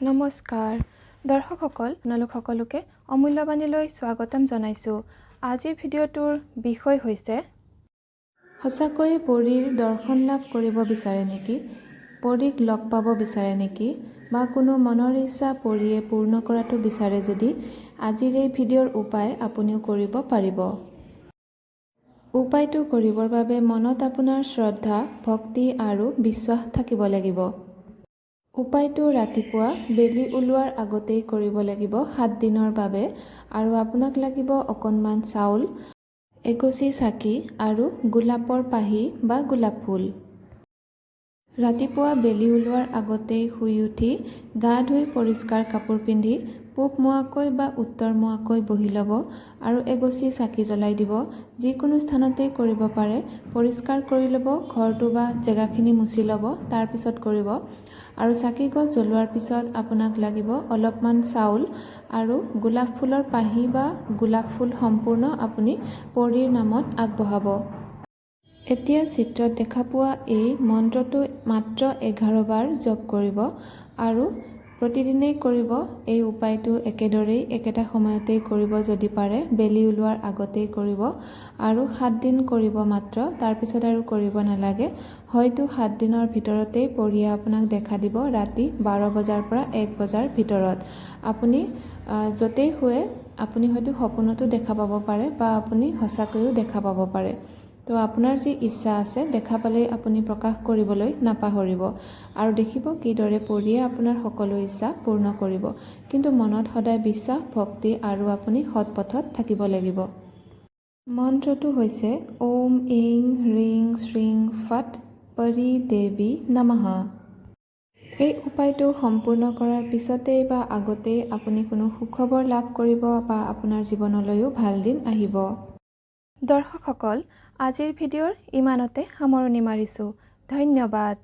নমস্কাৰ দৰ্শকসকল, আপোনালোক সকলোকে অমূল্যবাণীলৈ স্বাগতম জনাইছোঁ। আজিৰ ভিডিঅ'টোৰ বিষয় হৈছে সঁচাকৈ পৰীৰ দৰ্শন লাভ কৰিব বিচাৰে নেকি? পৰীক লগ পাব বিচাৰে নেকি? বা কোনো মনৰ ইচ্ছা পৰীয়ে পূৰ্ণ কৰাটো বিচাৰে যদি আজিৰ এই ভিডিঅ'ৰ উপায় আপুনিও কৰিব পাৰিব। উপায়টো কৰিবৰ বাবে মনত আপোনাৰ শ্ৰদ্ধা, ভক্তি আৰু বিশ্বাস থাকিব লাগিব। উপায়টো ৰাতিপুৱা বেলি ওলোৱাৰ আগতেই কৰিব লাগিব 7 দিনৰ বাবে। আৰু আপোনাক লাগিব অকণমান চাউল, এগছি চাকি আৰু গোলাপৰ পাহি বা গোলাপ ফুল। ৰাতিপুৱা বেলি ওলোৱাৰ আগতেই শুই উঠি গা ধুই পৰিষ্কাৰ কাপোৰ পিন্ধি পূব মুৱাকৈ বা উত্তৰ মুৱাকৈ বহি ল'ব আৰু এগছি চাকি জ্বলাই দিব। যিকোনো স্থানতেই কৰিব পাৰে। পৰিষ্কাৰ কৰি ল'ব, ঘৰটো বা জেগাখিনি মুচি ল'ব, তাৰপিছত কৰিব। আৰু চাকি গছ জ্বলোৱাৰ পিছত আপোনাক লাগিব অলপমান চাউল আৰু গোলাপ ফুলৰ পাহি বা গোলাপ ফুল সম্পূৰ্ণ আপুনি পৰীৰ নামত আগবঢ়াব। এতিয়া চিত্ৰত দেখা পোৱা এই মন্ত্ৰটো মাত্ৰ 11 বাৰ জপ কৰিব আৰু প্ৰতিদিনেই কৰিব। এই উপায়টো একেদৰেই একেটা সময়তেই কৰিব যদি পাৰে। বেলি ওলোৱাৰ আগতেই কৰিব আৰু 7 দিন কৰিব মাত্ৰ, তাৰপিছত আৰু কৰিব নালাগে। হয়তো 7 দিনৰ ভিতৰতেই পৰীয়ে আপোনাক দেখা দিব ৰাতি 12 বজাৰ পৰা 1 বজাৰ ভিতৰত। আপুনি য'তেই শুৱে আপুনি হয়তো সপোনতো দেখা পাব পাৰে বা আপুনি সঁচাকৈও দেখা পাব পাৰে। তো আপোনাৰ যি ইচ্ছা আছে দেখা পালেই আপুনি প্ৰকাশ কৰিবলৈ নাপাহৰিব আৰু দেখিব কিদৰে পৰীয়ে আপোনাৰ সকলো ইচ্ছা পূৰ্ণ কৰিব। কিন্তু মনত সদায় বিশ্বাস, ভক্তি আৰু আপুনি সৎপথত থাকিব লাগিব। মন্ত্ৰটো হৈছে ওম ইং হ্ৰিং শ্ৰীং ফট পৰী দেৱী নমঃ। এই উপায়টো সম্পূৰ্ণ কৰাৰ পিছতেই বা আগতেই আপুনি কোনো সুখবৰ লাভ কৰিব বা আপোনাৰ জীৱনলৈও ভাল দিন আহিব। দৰ্শকসকল, আজিৰ ভিডিঅ'ৰ ইমানতে সামৰণি মাৰিছোঁ। ধন্যবাদ।